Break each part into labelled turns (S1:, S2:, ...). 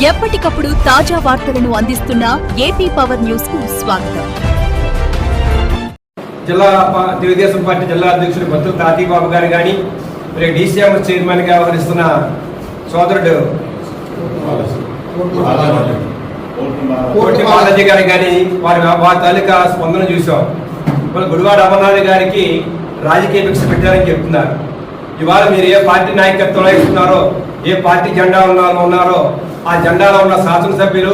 S1: ఎప్పటికప్పుడు తాజా వార్తలను అందిస్తున్న ఏపీ పవర్ న్యూస్ కు స్వాగతం.
S2: జిల్లా తెలుగుదేశం పార్టీ జిల్లా అధ్యక్షుడు బత్తుల తాతీబాబు గారు కానీ, మరి డీసీఎం చైర్మన్ గా వ్యవహరిస్తున్న సోదరుడు కోటి బాలాజీ గారు కానీ వారి తాలూకా స్పందన చూసాం. మరి గుడివాడ అమర్నాథ్ గారికి రాజకీయ భిక్ష పెట్టారని చెప్తున్నారు. ఇవాళ మీరు ఏ పార్టీ నాయకత్వంలో ఇస్తున్నారో, ఏ పార్టీ జెండా ఉన్నారో ఆ జెండాలో ఉన్న శాసనసభ్యులు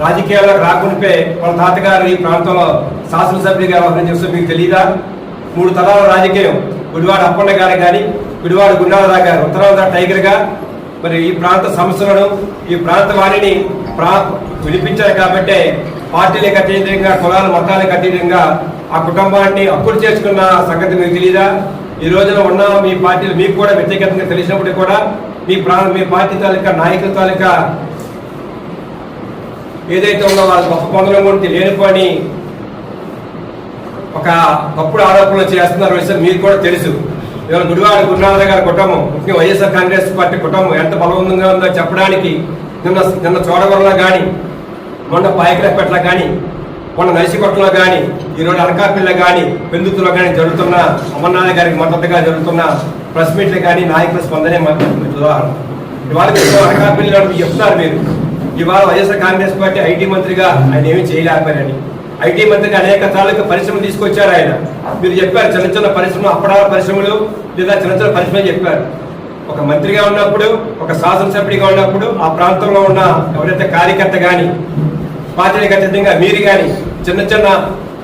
S2: రాజకీయాల్లోకి రాకుంటే వాళ్ళ తాతగారు ఈ ప్రాంతంలో శాసనసభ్యులుగా వ్యవహారం చేస్తే మీకు తెలియదా? 3 తరాల రాజకీయం. గుడివాడ అప్పన్న గారు కానీ, గుడివాడ గుండాలరావు గారు ఉత్తరాంధ్ర టైగర్గా మరి ఈ ప్రాంత సమస్యలను, ఈ ప్రాంత వారిని వినిపించారు. కాబట్టి పార్టీలకు అతీతంగా, కులాల మతాలకు అతీతంగా ఆ కుటుంబాన్ని అప్పులు చేసుకున్న సంగతి మీకు తెలియదా? ఈ రోజున ఉన్న మీ పార్టీలు మీకు కూడా వ్యక్తిగతంగా తెలిసినప్పటికీ కూడా మీ పార్టీ తాలూకా నాయకుల తాలూకా ఏదైతే ఉందో వాళ్ళ గొప్ప పొందడం గురించి లేనిపోని ఒక తప్పుడు ఆరోపణలు చేస్తున్నారు విషయం మీకు కూడా తెలుసు. ఇవాళ గుడివాడ గురునాథ గారి కుటుంబం, ముఖ్యంగా వైఎస్ఆర్ కాంగ్రెస్ పార్టీ కుటుంబం ఎంత బలవంతంగా ఉందో చెప్పడానికి నిన్న చోడవరంలో కానీ, మొన్న పాయకలపేటలో కానీ, మొన్న నర్సికొట్టలో కానీ, ఈరోజు అనకాపల్లిలో కానీ, పెందుతులో కానీ జరుగుతున్న అమర్నాథ్ గారికి మద్దతుగా జరుగుతున్న ప్రెస్ మీట్లు కానీ నాయకుల స్పందనే ఉదాహరణ. ఇవాళ అనకాపల్లిలో చెప్తున్నారు మీరు, ఇవాళ వైఎస్ఆర్ కాంగ్రెస్ పార్టీ ఐటీ మంత్రిగా ఆయన ఏమీ చేయలేకపోయారని. ఐటీ మంత్రిగా అనేక తాలూకా పరిశ్రమలు తీసుకొచ్చారు ఆయన. మీరు చెప్పారు చిన్న చిన్న పరిశ్రమలు, అప్పడాల పరిశ్రమలు లేదా చిన్న చిన్న పరిశ్రమలు చెప్పారు. ఒక మంత్రిగా ఉన్నప్పుడు, ఒక శాసనసభ్యుడిగా ఉన్నప్పుడు ఆ ప్రాంతంలో ఉన్న ఎవరైతే కార్యకర్త కానీ, పార్టీలకు అతీతంగా మీరు కానీ చిన్న చిన్న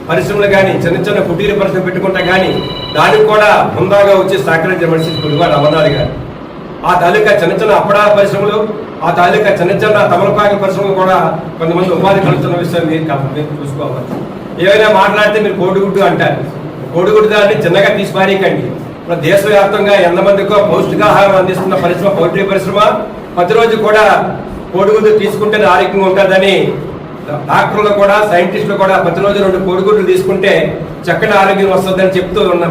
S2: పరిశ్రమలు కానీ, చిన్న చిన్న కుటీర పరిశ్రమ పెట్టుకుంటా కానీ దానికి కూడా హుందాగా వచ్చి సహకరించిన మనిషి గుడివాడ అమర్నాథ్ గారు. ఆ తాలూకా చిన్న చిన్న అప్పడాల పరిశ్రమలు, ఆ తాలూకా చిన్న చిన్న తమలపాక పరిశ్రమలు కూడా కొంతమంది ఉపాధి కలుగుతున్న విషయం మీరు చూసుకోవాలి. ఏమైనా మాట్లాడితే మీరు కోడిగుడ్డు అంటారు. కోడిగుడ్డు దాన్ని చిన్నగా తీసి పారేయకండి. దేశవ్యాప్తంగా ఎంతమందికో పౌష్టికాహారం అందిస్తున్న పరిశ్రమ పౌల్ట్రీ పరిశ్రమ. ప్రతిరోజు కూడా కోడిగుడ్డు తీసుకుంటే ఆరోగ్యంగా ఉంటుందని డాక్టర్లు కూడా, సైంటిస్టులు కూడా ప్రతిరోజు 2 కోడిగుడ్లు తీసుకుంటే చక్కటి ఆరోగ్యం వస్తుందని చెప్తూ ఉన్న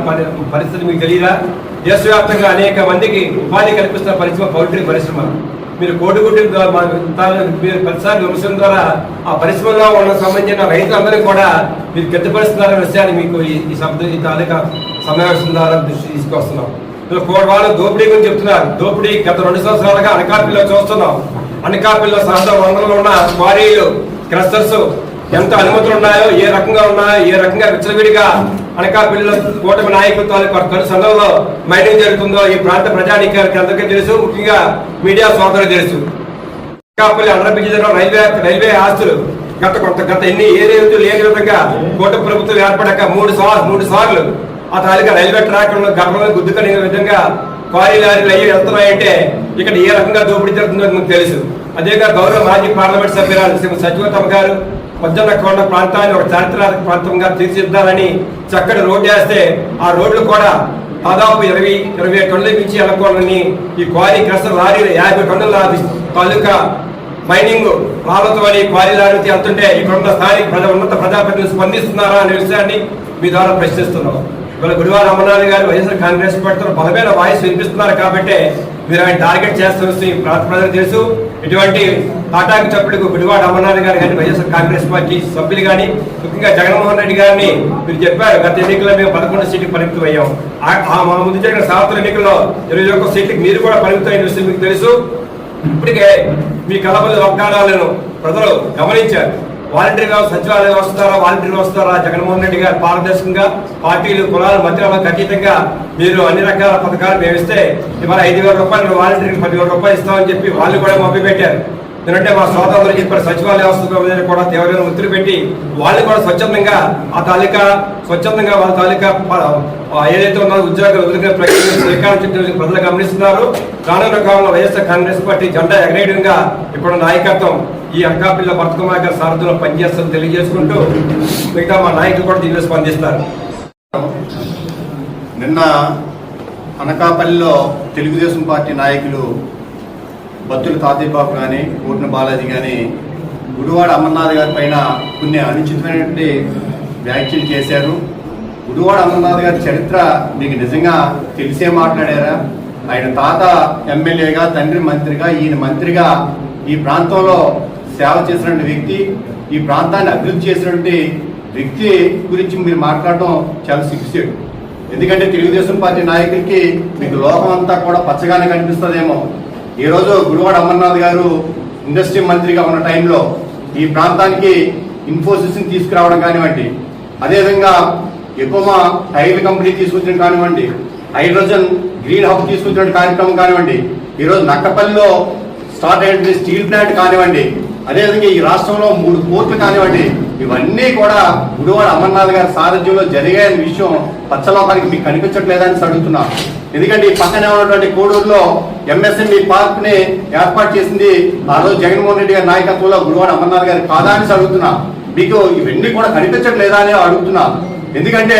S2: పరిస్థితి మీకు తెలియదా? దేశవ్యాప్తంగా అనేక మందికి ఉపాధి కల్పిస్తున్న పరిశ్రమ పౌల్ట్రీ పరిశ్రమ. మీరు కోడిగుడ్డు మీరు ప్రతిసారి విమర్శన ద్వారా ఆ పరిశ్రమలో ఉన్న సంబంధించిన రైతులందరినీ కూడా మీరు గట్టిపరుస్తున్నారనే విషయాన్ని మీకు ఈ తాలూకా సమావేశం ద్వారా దృష్టి తీసుకొస్తున్నాం. వాళ్ళు దోపిడీ గురించి చెప్తున్నారు. దోపిడీ గత 2 సంవత్సరాలుగా అనకాపల్లిలో చూస్తున్నాం. అనకాపల్లిలో వందలు ఉన్న క్వారీలు, క్రస్టర్స్ ఎంత అనుమతులు ఉన్నాయో, ఏ రకంగా ఉన్నాయో, ఏ రకంగా విచ్చలవిడిగా అనకాపల్లిలో కూటమి నాయకుల తాలూకు సంఘంలో మైనింగ్ జరుగుతుందో ఈ ప్రాంత ప్రజానీకానికి అందరికీ తెలుసు, ముఖ్యంగా మీడియా సోదరులకు తెలుసు. అనకాపల్లి అండర్ బ్రిడ్జ్ రైల్వే ఆస్తులు గత ఏ రోజు లేని విధంగా కూటమి ప్రభుత్వం ఏర్పడాక 3 సార్లు ఆ తాలూకా రైల్వే ట్రాక్లను గర్భంగా గుద్దుకునే విధంగా క్వారీ లారీలు అయ్యి వెళ్తున్నాయంటే ఇక్కడ ఏ రకంగా దోపిడీ జరుగుతుందో మీకు తెలుసు. అదేగా గౌరవ మాజీ పార్లమెంట్ సభ్యురాలు సచివతమ్మ గారు పొద్దున్నకొండ ప్రాంతాన్ని ఒక చారిత్రాత్మక ప్రాంతంగా తీర్చిదిద్దాలని చక్కటి రోడ్డు వేస్తే ఆ రోడ్లు కూడా దాదాపు 20 టన్నుల నుంచి వెళ్ళకూడదని ఈ క్వారీ క్రస్టర్ లారీలు 50 టన్నుల తాలూకా మైనింగ్ రాళ్లతో అని క్వారీ లారీ వెళ్తుంటే ఇక్కడ ఉన్న స్థానిక ఉన్నత ప్రజాప్రతినిధులు స్పందిస్తున్నారా అనే విషయాన్ని మీ ద్వారా ప్రశ్నిస్తున్నాం. ఇవాళ గుడివాడ అమర్నాథ్ గారు వైఎస్ఆర్ కాంగ్రెస్ పార్టీతో బలమైన వాయిస్ వినిపిస్తున్నారు కాబట్టి మీరు ఆయన టార్గెట్ చేస్తున్న ప్రాంత ప్రజలకు తెలుసు. ఇటువంటి తాటాకి చప్పుడుకు గుడివాడ అమర్నాథ్ గారు కానీ, వైఎస్ఆర్ కాంగ్రెస్ పార్టీ సభ్యులు కానీ, ముఖ్యంగా జగన్మోహన్ రెడ్డి గారిని మీరు చెప్పారు గత ఎన్నికల్లో మేము 11 సీట్లకు పరిమితం అయ్యాం. మా ముందు జరిగిన సార్వత్రిక ఎన్నికల్లో 21 సీట్లకు మీరు కూడా పరిమితం అయిన విషయం మీకు తెలుసు. ఇప్పటికే మీ కలబల్లి వాగ్దానాలను ప్రజలు గమనించారు. వాలంటరీ వ్యవస్థ, సచివాలయ వ్యవస్థ ద్వారా వాలంటరీ వ్యవస్థ ద్వారా జగన్మోహన్ రెడ్డి గారు పారదర్శకంగా పార్టీలు, కులాలు, మధ్యలకు అతీతంగా మీరు అన్ని రకాల పథకాలు మేమిస్తే ఇవాళ 5,000 రూపాయలు వాలంటీర్కి 10,000 రూపాయలు ఇస్తామని చెప్పి వాళ్ళు కూడా మభ్యపెట్టారు. ఎందుకంటే మా సోదరులు చెప్పారు సచివాలయ వ్యవస్థ కూడా తీవ్రమైన ఒత్తిడి పెట్టి వాళ్ళు కూడా స్వచ్ఛందంగా వాళ్ళ తాలూకా ఏదైతే ఉన్నదో ఉద్యోగాలు వదిలిన ప్రక్రియ శ్రీకారం చుట్టూ ప్రజలు గమనిస్తున్నారు. రానున్న కాలంలో వైఎస్ఆర్ కాంగ్రెస్ పార్టీ జెండా ఎగరేయడంగా ఇప్పుడు నాయకత్వం ఈ అనకాపల్లిలో బతుకమ్మ గారి సారథ్యంలో పనిచేస్తుందని తెలియజేసుకుంటూ మిగతా మా నాయకులు కూడా దీనిలో స్పందిస్తారు.
S3: నిన్న అనకాపల్లిలో తెలుగుదేశం పార్టీ నాయకులు బత్తుల తాతీబాబు కానీ, కోటి బాలాజీ కానీ గుడివాడ అమర్నాథ్ గారి పైన కొన్ని అనుచితమైనటువంటి వ్యాఖ్యలు చేశారు. గుడివాడ అమర్నాథ్ గారి చరిత్ర మీకు నిజంగా తెలిసే మాట్లాడారా? ఆయన తాత ఎమ్మెల్యేగా, తండ్రి మంత్రిగా, ఈయన మంత్రిగా ఈ ప్రాంతంలో సేవ చేసినటువంటి వ్యక్తి, ఈ ప్రాంతాన్ని అభివృద్ధి చేసినటువంటి వ్యక్తి గురించి మీరు మాట్లాడడం చాలా సిగ్గుచేటు. ఎందుకంటే తెలుగుదేశం పార్టీ నాయకులకి మీకు లోకం అంతా కూడా పచ్చగానే కనిపిస్తుందేమో. ఈరోజు గుడివాడ అమర్నాథ్ గారు ఇండస్ట్రీ మంత్రిగా ఉన్న టైంలో ఈ ప్రాంతానికి ఇన్ఫోసిస్ని తీసుకురావడం కానివ్వండి, అదేవిధంగా ఎక్కువ టైర్ కంపెనీ తీసుకొచ్చడం కానివ్వండి, హైడ్రోజన్ గ్రీన్ హబ్ తీసుకొచ్చిన కార్యక్రమం కానివ్వండి, ఈరోజు నక్కపల్లిలో స్టార్ట్ అయిన స్టీల్ ప్లాంట్ కానివ్వండి, అదేవిధంగా ఈ రాష్ట్రంలో 3 పోర్టులు కానివ్వండి, ఇవన్నీ కూడా గుడివాడ అమర్నాథ్ గారి సారథ్యంలో జరిగాయని విషయం పచ్చలోకానికి మీకు కనిపించట్లేదని అడుగుతున్నా. ఎందుకంటే ఈ పక్కనే ఉన్నటువంటి కోడూరులో ఎంఎస్ఎంఈ పార్క్ ని ఏర్పాటు చేసింది ఆ రోజు జగన్మోహన్ రెడ్డి గారి నాయకత్వంలో గుడివాడ అమర్నాథ్ గారి కాదా అని అడుగుతున్నా. మీకు ఇవన్నీ కూడా కనిపించట్లేదా అని అడుగుతున్నా. ఎందుకంటే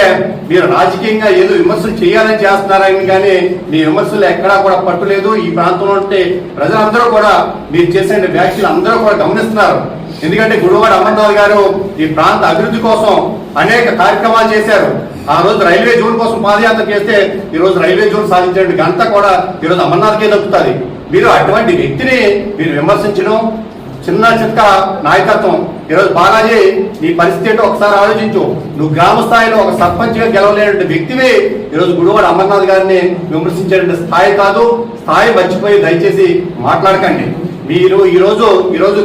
S3: మీరు రాజకీయంగా ఏదో విమర్శలు చేయాలని చేస్తున్నారని కానీ మీ విమర్శలు ఎక్కడా కూడా పట్టులేదు. ఈ ప్రాంతంలో ఉంటే ప్రజలందరూ కూడా మీరు చేసే వ్యాఖ్యలు అందరూ కూడా గమనిస్తున్నారు. ఎందుకంటే గుడివాడ అమర్నాథ్ గారు ఈ ప్రాంత అభివృద్ధి కోసం అనేక కార్యక్రమాలు చేశారు. ఆ రోజు రైల్వే జోన్ కోసం పాదయాత్ర చేస్తే ఈ రోజు రైల్వే జోన్ సాధించే ఘనత కూడా ఈరోజు అమర్నాథ్కే దక్కుతుంది. మీరు అటువంటి వ్యక్తిని మీరు విమర్శించడం చిన్న చిత్త నాయకత్వం. ఈరోజు బాలాజీ నీ పరిస్థితి ఏంటో ఒకసారి ఆలోచించు. నువ్వు గ్రామ స్థాయిలో ఒక సర్పంచ్గా గెలవలేనటువంటి వ్యక్తివి ఈరోజు గుడివాడ అమర్నాథ్ గారిని విమర్శించే స్థాయి కాదు. స్థాయి మర్చిపోయి దయచేసి మాట్లాడకండి. మీరు ఈరోజు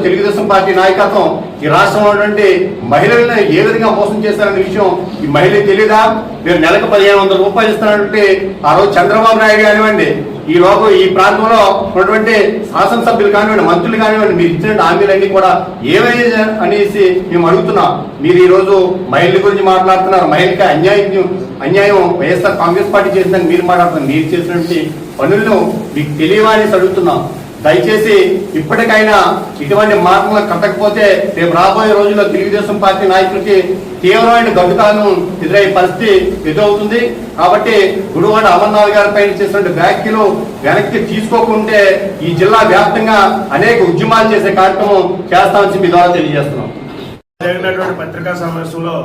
S3: తెలుగుదేశం పార్టీ నాయకత్వం ఈ రాష్ట్రంలో ఉన్నటువంటి మహిళలను ఏ విధంగా మోసం చేస్తారనే విషయం ఈ మహిళలకు తెలీదా? మీరు నెలకు 1500 రూపాయలు ఇస్తారంటే ఆ రోజు చంద్రబాబు నాయుడు కానివ్వండి, ఈ ప్రాంతంలో ఉన్నటువంటి శాసనసభ్యులు కానివ్వండి, మంత్రులు కానివ్వండి, మీరు ఇచ్చిన హామీలన్నీ కూడా ఏవైనా అనేసి మేము అడుగుతున్నాం. మీరు ఈ రోజు మహిళల గురించి మాట్లాడుతున్నారు. మహిళకి అన్యాయం వైఎస్ఆర్ కాంగ్రెస్ పార్టీ చేసిందని మీరు మాట్లాడుతున్నారు. మీరు చేసినటువంటి పనులను మీకు తెలియవని అడుగుతున్నాం. దయచేసి ఇప్పటికైనా ఇటువంటి మార్పులు కట్టకపోతే రేపు రాబోయే రోజుల్లో తెలుగుదేశం పార్టీ నాయకులకి తీవ్రమైన గడ్డుకాలను ఎదురయ్యే పరిస్థితి ఎదురవుతుంది. కాబట్టి గుడివాడ అమర్నాథ్ గారి పైన చేసినటువంటి వ్యాఖ్యలు వెనక్కి తీసుకోకుంటే ఈ జిల్లా వ్యాప్తంగా అనేక ఉద్యమాలు చేసే కార్యక్రమం చేస్తామని మీ ద్వారా తెలియజేస్తున్నాం.
S4: జరిగినటువంటి పత్రికా సమావేశంలో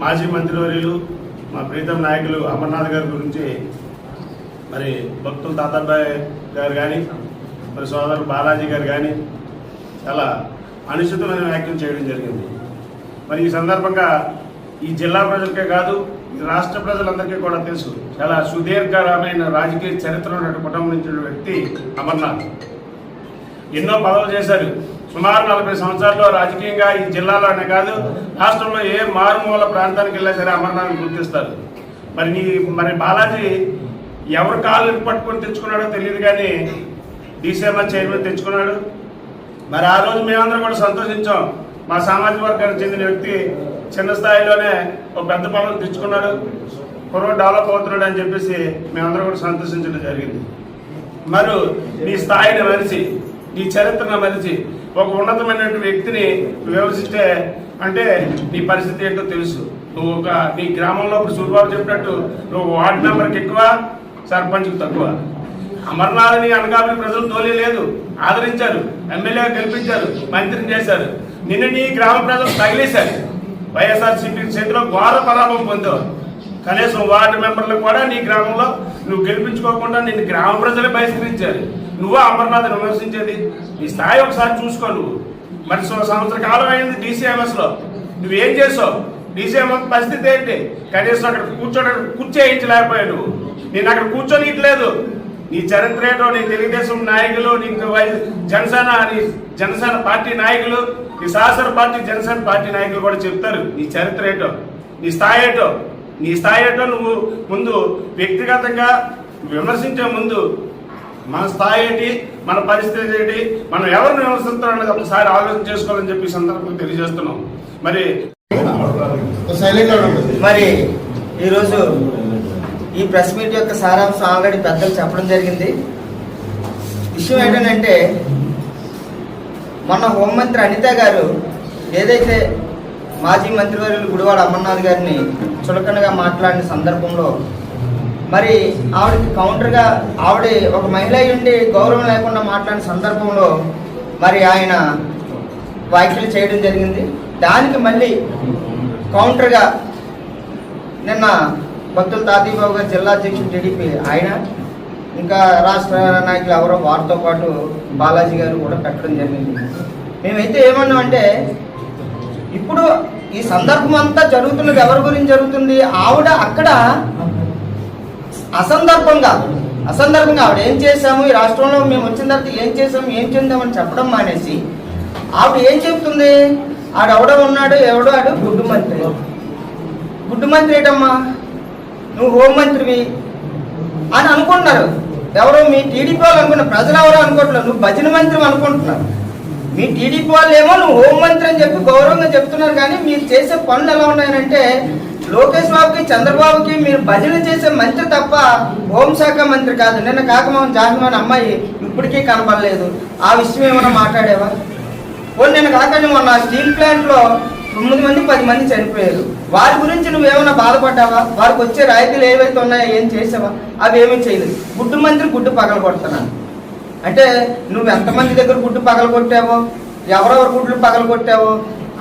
S4: మాజీ మంత్రివర్యులు మా ప్రీతం నాయకులు అమర్నాథ్ గారి గురించి మరి భక్తుల తాతాబాయ్ గారు కానీ మరి సోదరు బాలాజీ గారు కానీ చాలా అనుచితమైన వ్యాఖ్యలు చేయడం జరిగింది. మరి ఈ సందర్భంగా ఈ జిల్లా ప్రజలకే కాదు ఈ రాష్ట్ర ప్రజలందరికీ కూడా తెలుసు, చాలా సుదీర్ఘమైన రాజకీయ చరిత్ర ఉన్నటువంటి కుటుంబం నుంచి వ్యక్తి అమర్నాథ్. ఎన్నో పదవులు చేశారు. సుమారు 40 సంవత్సరాల్లో రాజకీయంగా ఈ జిల్లాలోనే కాదు రాష్ట్రంలో ఏ మారుమూల ప్రాంతానికి వెళ్ళా సరే అమర్నాథ్ని గుర్తిస్తారు. మరి బాలాజీ ఎవరు కాళ్ళు పట్టుకొని తెచ్చుకున్నాడో తెలియదు కానీ డీసీఎంఆర్ చైర్మన్ తెచ్చుకున్నాడు. మరి ఆ రోజు మేమందరం కూడా సంతోషించాం. మా సామాజిక వర్గానికి చెందిన వ్యక్తి చిన్న స్థాయిలోనే ఒక పెద్ద పనులు తెచ్చుకున్నాడు, కుర్ర డెవలప్ అవుతున్నాడు అని చెప్పేసి మేమందరం కూడా సంతోషించడం జరిగింది. మరి నీ స్థాయిని మరిచి నీ చరిత్రను మరిచి ఒక ఉన్నతమైనటువంటి వ్యక్తిని విమర్శిస్తే అంటే నీ పరిస్థితి ఏంటో తెలుసు. నువ్వు నీ గ్రామంలో ఇప్పుడు సూర్యబాబు చెప్పినట్టు నువ్వు వార్డు మెంబర్కి ఎక్కువ, సర్పంచ్కి తక్కువ. అమర్నాథ్ని అనకాపల్లి ప్రజలు తోలే లేదు, ఆదరించారు, ఎమ్మెల్యేగా గెలిపించారు, మంత్రిని చేశారు. నిన్న నీ గ్రామ ప్రజలు తగిలేశారు. వైఎస్ఆర్సీపీ చేతిలో ఘోర పరాభం పొందావు. కనీసం వార్డు మెంబర్లకు కూడా నీ గ్రామంలో నువ్వు గెలిపించుకోకుండా నిన్ను గ్రామ ప్రజలే బహిష్కరించారు. నువ్వు అమర్నాథ్ని విమర్శించేది నీ స్థాయి ఒకసారి చూసుకో. నువ్వు మరి సంవత్సర కాలం అయింది డీసీఎంఎస్లో నువ్వేం చేసావు? డీసీఎంఎస్ పరిస్థితి ఏంటి? కనీసం అక్కడ కూర్చోయించలేకపోయావు. నువ్వు నేను అక్కడ కూర్చోనిట్లేదు. నీ చరిత్ర ఏంటో నీ తెలుగుదేశం నాయకులు, నీకు జనసేన పార్టీ నాయకులు, నీ శాసన పార్టీ జనసేన పార్టీ నాయకులు కూడా చెప్తారు నీ చరిత్ర ఏంటో, నీ స్థాయి ఏంటో. నువ్వు ముందు వ్యక్తిగతంగా విమర్శించే ముందు మన స్థాయి ఏంటి, మన పరిస్థితి ఏంటి, మనం ఎవరిని విమర్శిస్తాం అనేది ఒకసారి ఆలోచన చేసుకోవాలని చెప్పి సందర్భంగా తెలియజేస్తున్నాం.
S5: మరి ఈరోజు ఈ ప్రెస్ మీట్ యొక్క సారాంశం ఆల్రెడీ పెద్దలు చెప్పడం జరిగింది. విషయం ఏంటంటే మొన్న హోంమంత్రి అనిత గారు ఏదైతే మాజీ మంత్రివర్యులు గుడివాడ అమర్నాథ్ గారిని చులకనగా మాట్లాడిన సందర్భంలో మరి ఆవిడకి కౌంటర్గా ఆవిడ ఒక మహిళ ఉండి గౌరవం లేకుండా మాట్లాడిన సందర్భంలో మరి ఆయన వ్యాఖ్యలు చేయడం జరిగింది. దానికి మళ్ళీ కౌంటర్గా నిన్న భక్తుల తాతయ్యబాబు గారు జిల్లా అధ్యక్షుడు టీడీపీ ఆయన ఇంకా రాష్ట్ర నాయకులు ఎవరో వారితో పాటు బాలాజీ గారు కూడా పెట్టడం జరిగింది. మేమైతే ఏమన్నామంటే ఇప్పుడు ఈ సందర్భం అంతా జరుగుతున్నది ఎవరి గురించి జరుగుతుంది? ఆవిడ అక్కడ అసందర్భంగా ఆవిడ ఏం చేశాము, ఈ రాష్ట్రంలో మేము వచ్చిన తర్వాత ఏం చేసాము, ఏం చెందామని చెప్పడం మానేసి ఆవిడ ఏం చెప్తుంది? ఆడెవడో ఉన్నాడు, ఎవడో ఆడు గుడ్డు మంత్రి. గుడ్డు మంత్రి ఏంటమ్మా, నువ్వు హోంమంత్రివి అని అనుకుంటున్నారు. ఎవరో మీ టీడీపీ వాళ్ళు అనుకున్నారు, ప్రజలు ఎవరో అనుకోవట్లేదు, నువ్వు భజన మంత్రి అనుకుంటున్నారు. మీ టీడీపీ వాళ్ళు ఏమో నువ్వు హోంమంత్రి అని చెప్పి గౌరవంగా చెప్తున్నారు. కానీ మీరు చేసే పనులు ఎలా ఉన్నాయంటే లోకేష్ బాబుకి చంద్రబాబుకి మీరు భజన చేసే మంత్రి తప్ప హోంశాఖ మంత్రి కాదు. నిన్న కాకమోహన్ జాహ్నవి అమ్మాయి ఇప్పటికీ కనపడలేదు. ఆ విషయం ఏమైనా మాట్లాడేవా? నేను కాక మొన్న స్టీల్ ప్లాంట్లో 9 మంది 10 మంది చనిపోయారు. వారి గురించి నువ్వేమైనా బాధపడ్డావా? వారికి వచ్చే రాయితీలు ఏవైతే ఉన్నాయో ఏం చేసావా? అవి ఏమీ చేయలేదు. గుడ్డు మంత్రి గుడ్డు పగల కొడుతున్నాను అంటే నువ్వు ఎంతమంది దగ్గర గుడ్డు పగల కొట్టావో, ఎవరెవరు గుడ్లు పగల కొట్టావో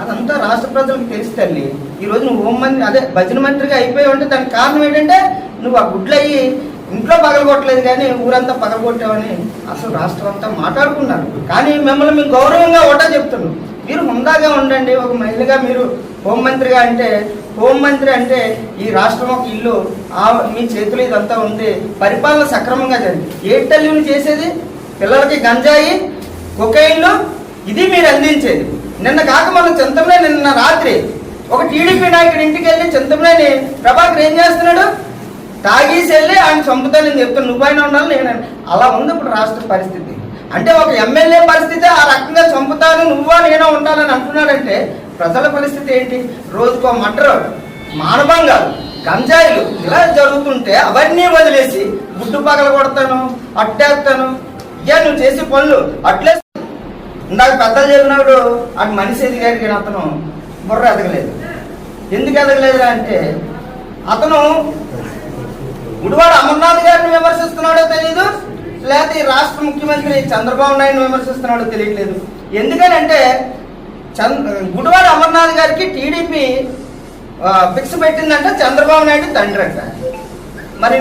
S5: అదంతా రాష్ట్ర ప్రజలకు తెలుసు తల్లి. ఈరోజు నువ్వు హోంమంత్రి అదే భజన మంత్రిగా అయిపోయి ఉంటే దానికి కారణం ఏంటంటే నువ్వు ఆ గుడ్లు అయ్యి ఇంట్లో పగలగొట్టలేదు కానీ ఊరంతా పగలగొట్టావని అసలు రాష్ట్రం అంతా మాట్లాడుకున్నారు. కానీ మిమ్మల్ని మేము గౌరవంగా ఒకటా చెప్తున్నాం, మీరు హుందాగా ఉండండి. ఒక మహిళగా మీరు హోంమంత్రిగా అంటే హోంమంత్రి అంటే ఈ రాష్ట్రం ఒక ఇల్లు, మీ చేతులు ఇదంతా ఉంది, పరిపాలన సక్రమంగా జరిగింది. ఏ తల్లిని చేసేది? పిల్లలకి గంజాయి కొకైన్లు ఇది మీరు అందించేది. నిన్న కాక మనం చింతమనేని నిన్న రాత్రి ఒక టీడీపీ నాయకుడి ఇంటికి వెళ్ళి చింతమనేని ప్రభాకర్ ఏం చేస్తున్నాడు? తాగేసి వెళ్ళి ఆయన చంపుతానని చెప్తాను, నువ్వైనా ఉండాలి నేను. అలా ఉంది ఇప్పుడు రాష్ట్ర పరిస్థితి. అంటే ఒక ఎమ్మెల్యే పరిస్థితి ఆ రకంగా చంపుతాను, నువ్వా నేనో ఉండాలని అంటున్నాడంటే ప్రజల పరిస్థితి ఏంటి? రోజుకో మర్డర్, మానభంగాలు, గంజాయిలు ఇలా జరుగుతుంటే అవన్నీ వదిలేసి గుడ్డు పగల కొడతాను, అట్టేస్తాను, ఇక నువ్వు చేసే పనులు అట్లే. ఇందాక పెద్దలు చెప్పినప్పుడు అటు మనిషి ఎదిగాడికి అతను బుర్ర ఎదగలేదు. ఎందుకు ఎదగలేదు అంటే అతను గుడివాడ అమర్నాథ్ గారిని విమర్శిస్తున్నాడో తెలీదు, లేకపోతే ఈ రాష్ట్ర ముఖ్యమంత్రి చంద్రబాబు నాయుడుని విమర్శిస్తున్నాడో తెలియట్లేదు. ఎందుకనంటే గుడివాడ అమర్నాథ్ గారికి టీడీపీ ఫిక్స్ పెట్టిందంటే చంద్రబాబు నాయుడు తండ్రి అంట. మరి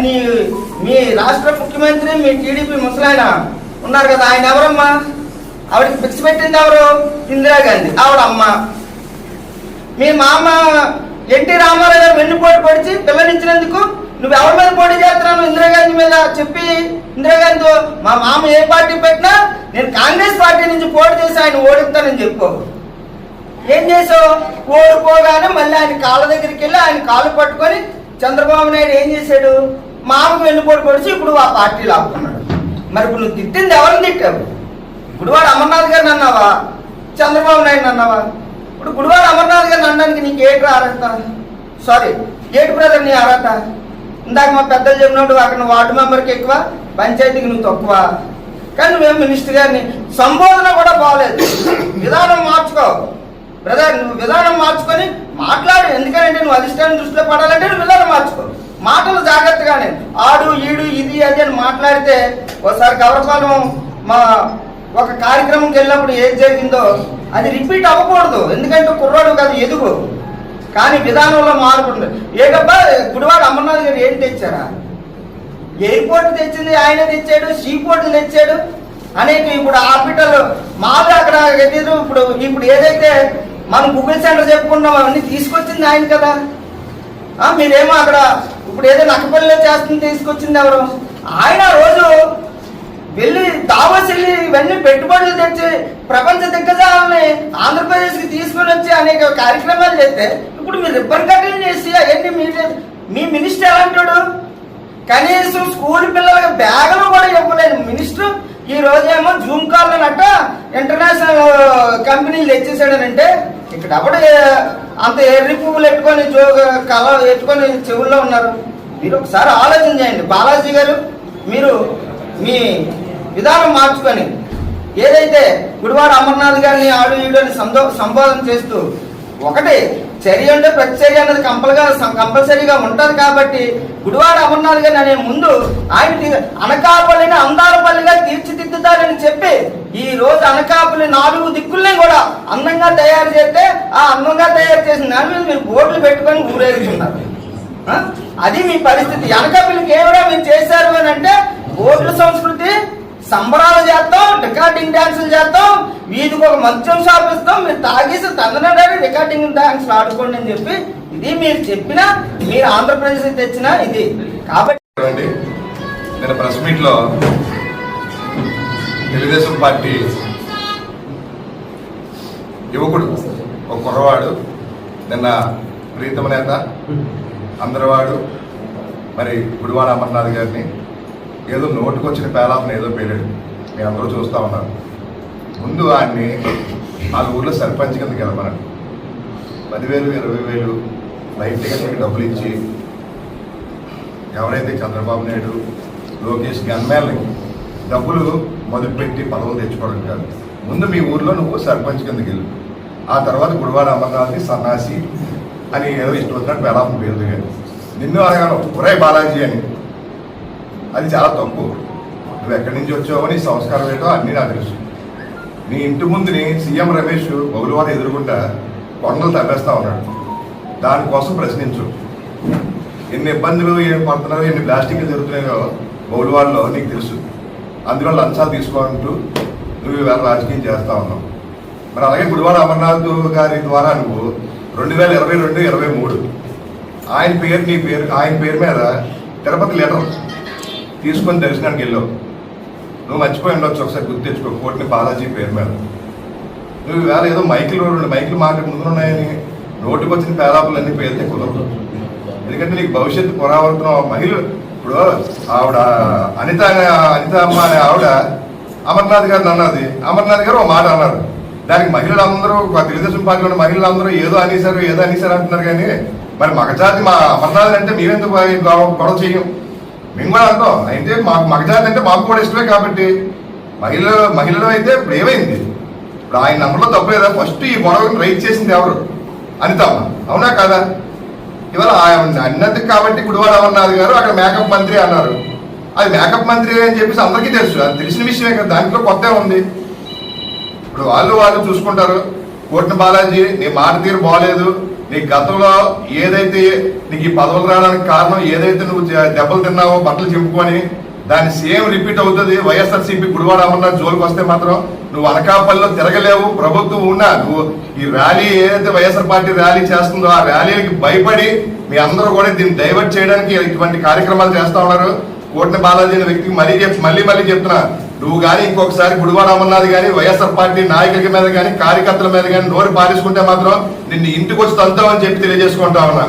S5: మీ రాష్ట్ర ముఖ్యమంత్రి మీ టీడీపీ ముసలాయన ఉన్నారు కదా, ఆయన ఎవరమ్మా? ఆవిడకి ఫిక్స్ పెట్టింది ఎవరు? ఇందిరాగాంధీ, ఆవిడ అమ్మ. మీ మామ ఎన్టీ రామారావు గారు వెన్నుపోటు పొడిచి పిల్లనిచ్చినందుకు నువ్వు ఎవరి మీద పోటీ చేస్తున్నావు? ఇందిరాగాంధీ మీద చెప్పి ఇందిరాగాంధీ మా మామ ఏ పార్టీ పెట్టినా నేను కాంగ్రెస్ పార్టీ నుంచి పోటీ చేసి ఆయన ఓడిస్తానని చెప్పు. ఏం చేసావు? ఓడిపోగానే మళ్ళీ ఆయన కాళ్ళ దగ్గరికి వెళ్ళి ఆయన కాళ్ళు పట్టుకొని చంద్రబాబు నాయుడు ఏం చేశాడు? మామకు వెన్నుపోటు పొడిచి ఇప్పుడు ఆ పార్టీలో ఆపుకున్నాడు. మరి ఇప్పుడు నువ్వు తిట్టింది ఎవరిని తిట్టావు? గుడివాడ అమర్నాథ్ గారిని అన్నావా, చంద్రబాబు నాయుడు అన్నావా? ఇప్పుడు గుడివాడ అమర్నాథ్ గారిని అనడానికి నీకు ఏటి అర్హత? సారీ, ఏటి బ్రదర్ నీ అర్హత? ఇందాక మా పెద్దలు చెప్పినట్టు అక్కడ వార్డు మెంబర్కి ఎక్కువ, పంచాయతీకి నువ్వు తక్కువ. కానీ నువ్వేం మినిస్టర్ గారిని సంబోధన కూడా బాగలేదు. విధానం మార్చుకో బ్రదర్, నువ్వు విధానం మార్చుకొని మాట్లాడు. ఎందుకంటే నువ్వు అధిష్టానం దృష్టిలో పడాలంటే నువ్వు విధానం మార్చుకో. మాటలు జాగ్రత్తగానే ఆడు ఈడు ఇది అది అని మాట్లాడితే ఒకసారి గౌరవపాలెం మా ఒక కార్యక్రమంకి వెళ్ళినప్పుడు ఏది జరిగిందో అది రిపీట్ అవ్వకూడదు. ఎందుకంటే కుర్రాడు కాదు, ఎదుగు. కానీ విధానంలో మార్పు ఉంది. ఏకబ్బా గుడివాడ అమర్నాథ్ గారు ఏం తెచ్చారా? ఎయిర్పోర్ట్ తెచ్చింది ఆయన తెచ్చాడు, సీపోర్ట్ తెచ్చాడు, అనేక ఇప్పుడు హాస్పిటల్ మాది అక్కడ ఇప్పుడు ఏదైతే మనం గూగుల్ సెంటర్ చెప్పుకున్నాం అవన్నీ తీసుకొచ్చింది ఆయన కదా. మీరేమో అక్కడ ఇప్పుడు ఏదో నక్కపల్లిలో చేస్తుంది తీసుకొచ్చింది ఎవరు? ఆయన రోజు వెళ్ళి దావోస్ వెళ్ళి ఇవన్నీ పెట్టుబడులు తెచ్చి ప్రపంచ దిగ్గజాలని ఆంధ్రప్రదేశ్కి తీసుకొని వచ్చి అనేక కార్యక్రమాలు చేస్తే ఇప్పుడు మీరు రిబ్బన్ కటింగ్ చేసి అవన్నీ మీ మినిస్టర్ ఎలాంటాడు? కనీసం స్కూల్ పిల్లలకి బ్యాగులు కూడా ఇవ్వలేని మినిస్టర్ ఈ రోజేమో జూమ్ కాల్ అట్ట ఇంటర్నేషనల్ కంపెనీలు తెచ్చేసాడనంటే ఇక్కడ అప్పుడు అంత ఎర్రి పువ్వులు ఎట్టుకొని కళ ఎట్టుకొని చెవుల్లో ఉన్నారు. మీరు ఒకసారి ఆలోచన చేయండి. బాలాజీ గారు, మీరు మీ విధానం మార్చుకొని ఏదైతే గుడివాడ అమర్నాథ్ గారిని ఆడు ఈడు అని సంబోధన చేస్తూ ఒకటి చర్య అంటే ప్రతిచర్య అనేది కంపల్సరీగా ఉంటుంది. కాబట్టి గుడివాడ అమర్నాథ్ గారిని అనే ముందు ఆయన అనకాపల్లిని అందాలపల్లిగా తీర్చిదిద్దుతారని చెప్పి ఈ రోజు అనకాపల్లి 4 దిక్కుల్ని కూడా అందంగా తయారు చేస్తే ఆ అందంగా తయారు చేసిన దాని మీద మీరు బోర్డులు పెట్టుకొని ఊరేగుతున్నారు. అది మీ పరిస్థితి. అనకాపల్లికి ఏమైనా మీరు చేశారు అని అంటే ఓట్ల సంస్కృతి, సంబరాలు చేస్తాం, రికార్డింగ్ డాన్సులు చేస్తాం, వీధికి ఒక మంచం షాప్ ఇస్తాం, మీరు తాగేసి తందనడానికి రికార్డింగ్ డాన్సులు ఆడుకోండి అని చెప్పి ఇది మీరు చెప్పిన, మీరు ఆంధ్రప్రదేశ్ తెచ్చిన ఇది. కాబట్టి
S6: నేను ప్రెస్ మీట్ లో తెలుగుదేశం పార్టీ యువకుడు ఒక కుర్రవాడు నిన్న ప్రీతమ నేత అందరివాడు మరి గుడివాడ అమర్నాథ్ గారిని ఏదో నోటుకొచ్చిన పేలాపన ఏదో పేలాడు. నేను అందరూ చూస్తూ ఉన్నాను. ముందు ఆయన్ని వాళ్ళ ఊర్లో సర్పంచ్ కిందకి వెళ్ళమన్నాడు. 10,000 20,000 ఫ్లైట్ టికెట్లకి డబ్బులు ఇచ్చి ఎవరైతే చంద్రబాబు నాయుడు లోకేష్ గన్మేళ్ళకి డబ్బులు మొదలుపెట్టి పదవులు తెచ్చుకోవడం కాదు. ముందు మీ ఊర్లో నువ్వు సర్పంచ్ కిందకి వెళ్ళు. ఆ తర్వాత గుడివాడ అమర్నాథ్ని సన్నాసి అని ఏదో ఇష్టం వచ్చినట్టు పేలాపన పేరు దిగాడు. నిన్ను అడగాను ఒరే బాలాజీ అని, అది చాలా తప్పు. నువ్వు ఎక్కడి నుంచి వచ్చావో నీ సంస్కారం ఏంటో అన్నీ నాకు తెలుసు. నీ ఇంటి ముందుని సీఎం రమేష్ బౌలవాడ ఎదురుకుంటా కొండలు తవ్వేస్తా ఉన్నాడు. దానికోసం ప్రశ్నించు. ఎన్ని ఇబ్బందులు ఏం పడుతున్నారో, ఎన్ని ప్లాస్టిక్లు జరుగుతున్నాయో బౌలవాడలో నీకు తెలుసు. అందులో లంచాలు తీసుకోవాలంటూ నువ్వు ఇవాళ రాజకీయం చేస్తా ఉన్నావు. మరి అలాగే గుడివాడ అమర్నాథ్ గారి ద్వారా నువ్వు 2022-23 ఆయన పేరు నీ పేరు ఆయన పేరు మీద తిరుపతి లెటర్ తీసుకొని దర్శనానికి వెళ్ళావు. నువ్వు మర్చిపోయి ఉండొచ్చు, ఒకసారి గుర్తు తెచ్చుకో. కోటిని బాలాజీ పేరు మీద నువ్వు వేళ ఏదో 2 మైకులు మాటకు ముందున్నాయని నోటుకు వచ్చిన పేదాపులన్నీ పేరితే కుదరదు. ఎందుకంటే నీకు భవిష్యత్తు పునరావృతం. మహిళలు ఇప్పుడు ఆవిడ అనిత అమ్మ అనే ఆవిడ అమర్నాథ్ గారిని అన్నది. అమర్నాథ్ గారు ఒక మాట అన్నారు. దానికి మహిళలందరూ, తెలుగుదేశం పార్టీలో మహిళలందరూ ఏదో అనేసారు అంటున్నారు. కానీ మరి మగజాతి మా అమర్నాథ్ అంటే మేమెందుకు గొడవ చెయ్యం? మేము కూడా అంటాం. అయితే మాకు మగజాతి అంటే మాకు కూడా ఇష్టమే. కాబట్టి మహిళలు అయితే ఇప్పుడు ఏమైంది? ఇప్పుడు ఆయన నంబర్లో తప్పు లేదా? ఫస్ట్ ఈ గొడవని రైట్ చేసింది ఎవరు? అనితమ్మ, అవునా కాదా? ఇవాళ అన్నది కాబట్టి గుడివాడ అమర్నాథ్ గారు అక్కడ మేకప్ మంత్రి అన్నారు. అది మేకప్ మంత్రి అని చెప్పేసి అందరికీ తెలుసు, అది తెలిసిన విషయమే కదా. దాంట్లో కొత్త ఉంది. ఇప్పుడు వాళ్ళు చూసుకుంటారు. కోటిన బాలాజీ, నీ మాట తీరు బాగలేదు. నీ గతంలో ఏదైతే నీకు ఈ పదవులు రావడానికి కారణం, ఏదైతే నువ్వు దెబ్బలు తిన్నావో బట్టలు చింపుకొని, దాన్ని సేమ్ రిపీట్ అవుతుంది. వైఎస్ఆర్సీపీ గుడివాడ అమర్నాథ్ జోలికి వస్తే మాత్రం నువ్వు అనకాపల్లిలో తిరగలేవు. ప్రభుత్వం ఉన్నా నువ్వు ఈ ర్యాలీ ఏదైతే వైఎస్ఆర్ పార్టీ ర్యాలీ చేస్తుందో ఆ ర్యాలీకి భయపడి మీ అందరూ కూడా దీన్ని డైవర్ట్ చేయడానికి ఇటువంటి కార్యక్రమాలు చేస్తా ఉన్నారు. కోటిన బాలాజీ అనే వ్యక్తికి మళ్ళీ చెప్తున్నా, నువ్వు కానీ ఇంకొకసారి గుడివాడ అమర్నాథ్ కానీ వైఎస్ఆర్ పార్టీ నాయకుల మీద కానీ కార్యకర్తల మీద కానీ నోరు పారేసుకుంటే మాత్రం నిన్ను ఇంటికి వచ్చి తంతామని చెప్పి తెలియజేసుకుంటా ఉన్నా.